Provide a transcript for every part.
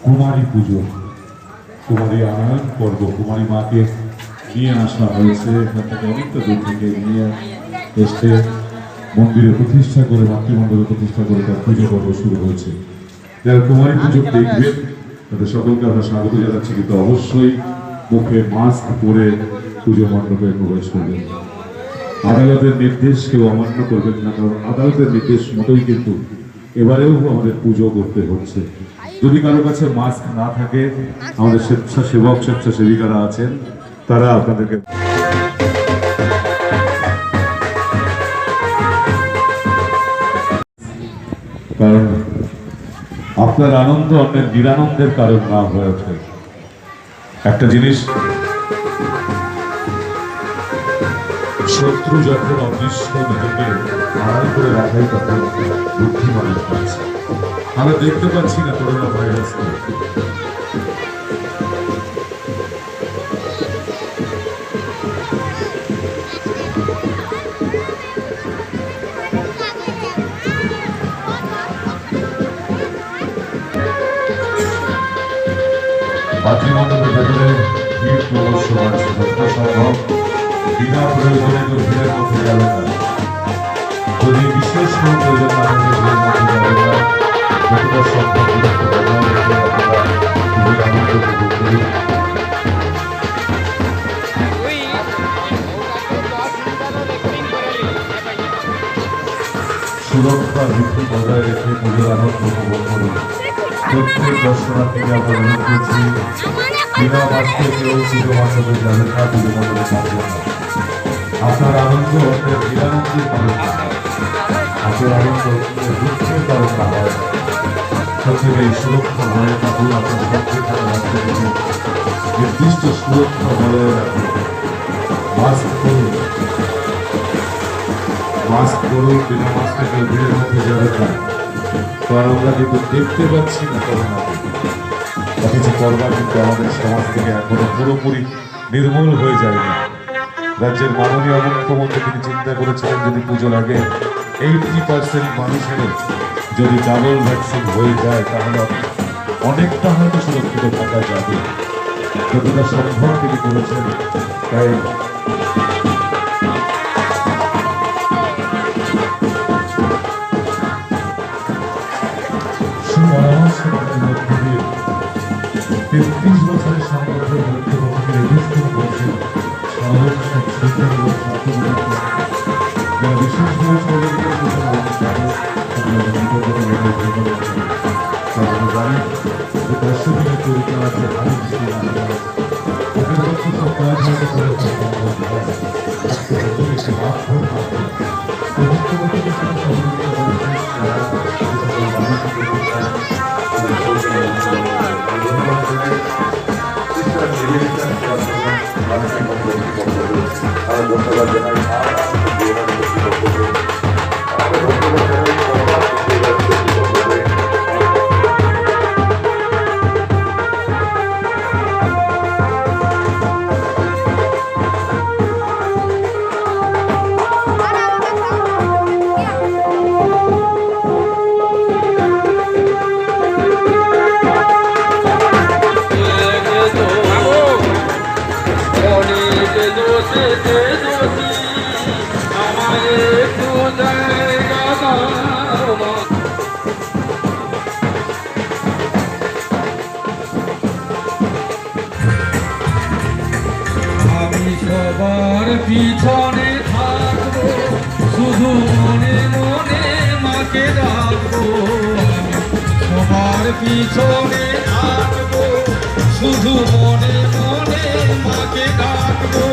কুমারী পুজো, কুমারী আনয়ন পর্ব। কুমারী মাকে নিয়ে আসা হয়েছে এখান থেকে, অনেকটা দূর থেকে নিয়ে এসে মন্দিরে প্রতিষ্ঠা করে, মাতৃমণ্ডলে প্রতিষ্ঠা করে তার পুজো পর্ব শুরু হয়েছে। যারা কুমারী পুজো দেখবেন তাদের সকলকে আমরা স্বাগত জানাচ্ছি, কিন্তু অবশ্যই মুখে মাস্ক পরে পুজো মণ্ডপে প্রবেশ করবেন। আদালতের নির্দেশ কেউ অমান্য করবেন না, কারণ আদালতের নির্দেশ মতোই কিন্তু এবারেও আমাদের পুজো করতে হচ্ছে। যদি কারো কাছে মাস্ক না থাকে, আমাদের স্বেচ্ছাসেবক স্বেচ্ছাসেবিকারা আছেন, তারা আপনাদেরকে কারণ আপনার আনন্দ অন্যের নিরানন্দের কারণ না হয়ে ওঠে। একটা জিনিস, শত্রু যখন অদৃশ্য ভেঙে আড়াল করে রাখাই তখন বুদ্ধিমানের কাজ। আমরা দেখতে পাচ্ছি না করোনা ভাইরাসকে, মাতৃমণ্ডপের ভেতরে ভিড় প্রবশ আছে, যত সম্ভব বিনা প্রয়োজনে তো ভিড়ের মধ্যে যাবে না। যদি বিশেষ কোনো প্রয়োজন না থাকে ভিড়ের মধ্যে যাবে না, যতটা সম্ভব দূরত্ব বজায় রেখে আপনারা খুবই আনন্দ উপভোগ করুন। সুরক্ষার ভিত্তি বজায় রেখে পুজোর আনন্দ উপভোগ করুন। প্রত্যেক দর্শনার্থীকে আমরা অনুরোধ করছি, বিনা মাস্কে কেউ পুজো মণ্ডপে যাবেন না, পুজো মণ্ডপে থাকবেন না। আপনার আনন্দ অন্যের নিরানন্দের কারণ না হয়, আপনার আনন্দ অন্যের দুঃখের কারণ না হয়। প্রত্যেকে সুরক্ষা বজায় রাখুন, আপনার সবচেয়ে রাখতে গেলে নির্দিষ্ট সুরক্ষা বজায় রাখুন। মাস্ক করুন, মাস্ক করুন, বিনা মাস্কে কেউ ভিড়ের মধ্যে যাবেন না। কারণ আমরা কিন্তু দেখতে পাচ্ছি না করোনাকে, অথচ করোনা কিন্তু আমাদের সমাজ থেকে এখনো পুরোপুরি নির্মূল হয়ে যায়নি। রাজ্যের মাননীয় মুখ্যমন্ত্রী তিনি চিন্তা করেছিলেন, যদি পুজোর আগে 80% মানুষের যদি ডাবল ভ্যাকসিন হয়ে যায় তাহলে অনেকটা হয়তো সুরক্ষিত থাকা যাবে। যতটা সম্ভব তিনি করেছেন, তাই মধ্যে দিয়ে 33 বছরের সংগঠনের মুখ্যমন্ত্রী রেজিস্ট্রেশন করছেন যারা বিশেষভাবে জানি যে 500 দিনের তরিকা আছে, ভালো ওদের পক্ষে সব কাজ হয়তো করে একটি লাভ হয় মুখ্যমন্ত্রীর ধন্যবাদ জানাই। সবার পিছনে থাকবো, শুধু মনে মনে মাকে ডাকবো। সবার পিছনে থাকবো, শুধু মনে মনে মাকে ডাকবো।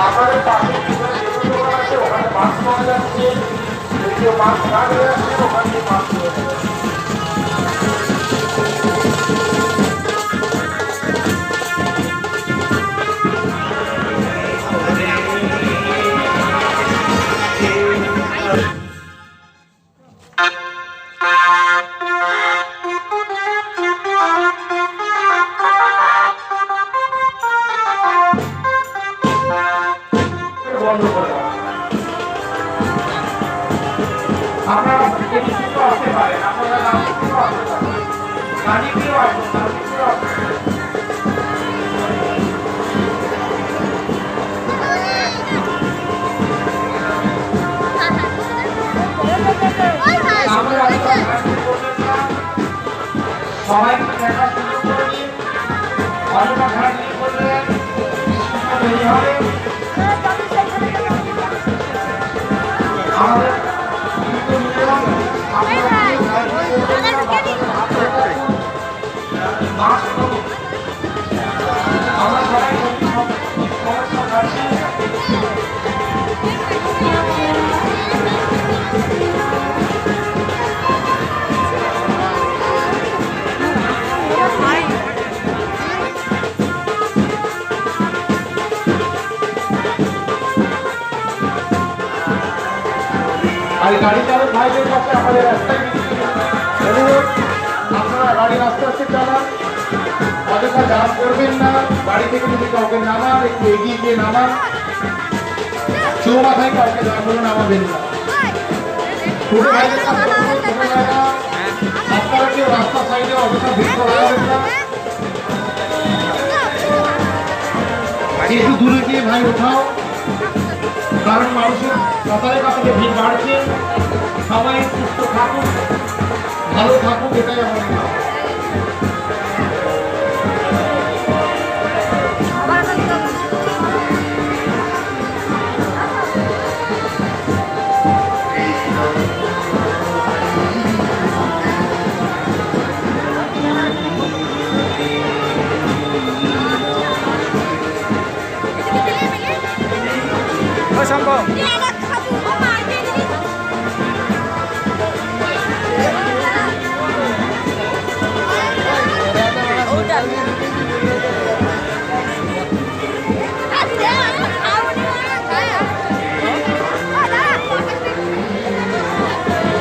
আপনাদের পাশে দোকান আছে, ওখানে মাছ পাওয়া যাচ্ছে। কেউ মাছ না নিয়ে আসছে, ওখান থেকে মাছ নিয়ে যাচ্ছে। বন্ধ করে দেওয়া। আপনারা এদিকেও আসতে পারেন, আপনারা রাজনীতিও আসতে পারেন, রাজনীতিও আসুন, রাজনীতিও আসুন। আপনারা রাজনীতি করবেন না, সবাইকে দেখা শুরু করে দিন। অযথা ঘাটাঘাটি করবেন, দেরি হবে। আমাদের কিন্তু নিয়ম, আপনারা কি রাজনীতি করবেন না, বাচ্চাদের হাত ধরে রাখুন, মাস্ক পরুন। আমরা সবাই সমস্যা পাচ্ছি। আর গাড়ি চালক ভাইদের কাছে আমাদের একটাই অনুরোধ, আপনারা গাড়ি আস্তে আস্তে চালান, অযথা জাম করবেন না। বাড়ি থেকে যদি কাউকে নামান, একটু এগিয়ে গিয়ে নামান, চৌমাথায় কাউকে জাম করে নামাবেন না। ছোট ভাইদের কাছে অনুরোধ, ছোট ভাইরা আপনারা কেউ রাস্তা সাইডে অযথা ভিড় করাবেন না। একটু দূরে গিয়ে ভাই ওঠাও, কারণ মানুষের কাতারে কাতারে ভিড় বাড়ছে। সবাই সুস্থ থাকুন, ভালো থাকুন, এটাই আমার কাজ।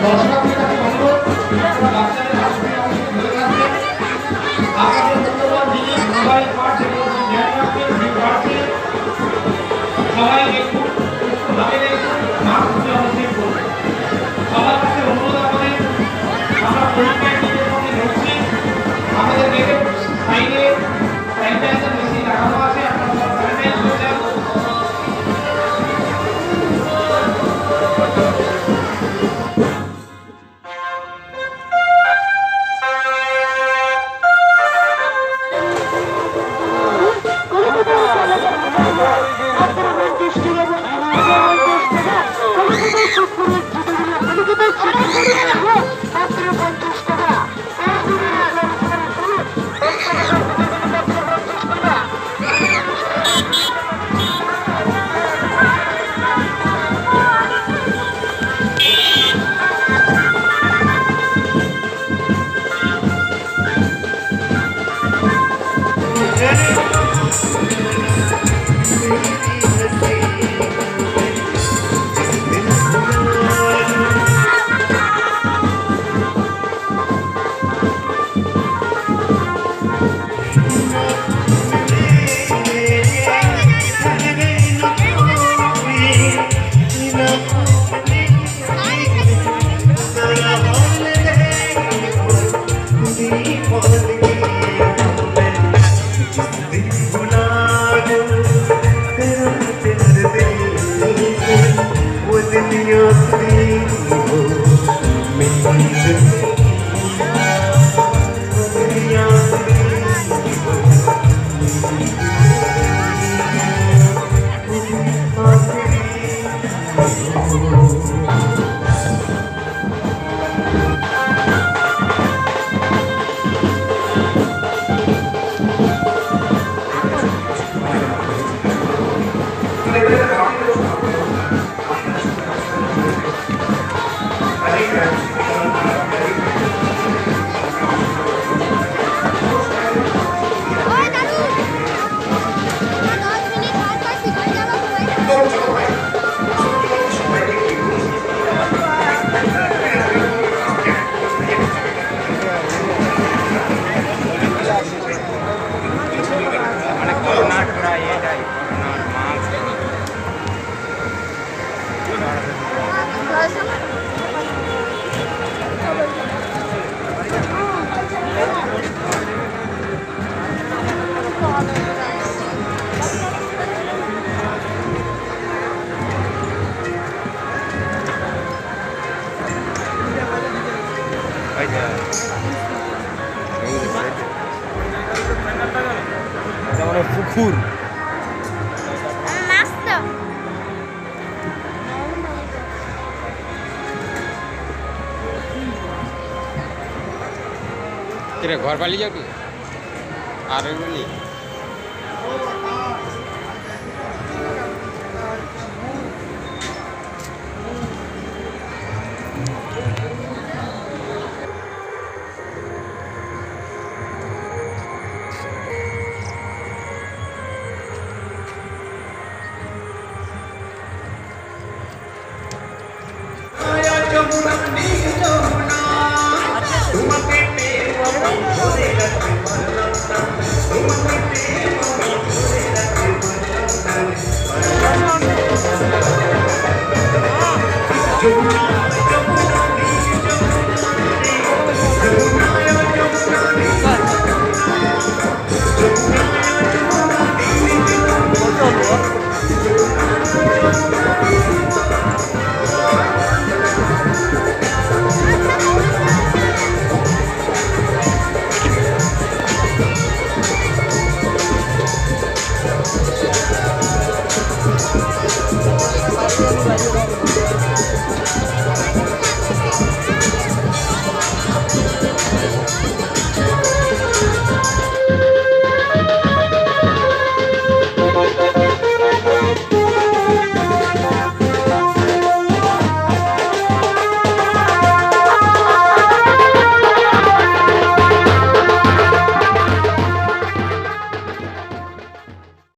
দর্শনার্থীর কাছে অনুরোধ, আপনারা বাচ্চাদের হাত ধরে আমাদের ধরে রাখবেন। আপনাদের মূল্যবান জিনিস মোবাইল পার্স এগুলো ধ্যান রাখবেন, ভিড় বাড়ছে। সবাই একটু সুস্থভাবে মাস্ক দিয়ে অবশ্যই করবেন। সবার কাছে অনুরোধ আমাদের, আমরা পরিষ্কার নিজের সঙ্গে ঢুকছি, আমাদের গেটের সাইডে স্যানিটাইজার মেশিন লাগানো আছে, আপনারা সব স্যানিটাইজ করে যান। আপনাদের দৃষ্টি এবং মানে পুকুর মাছ তো কিরে ঘর পালিয়ে যাবি আর বলি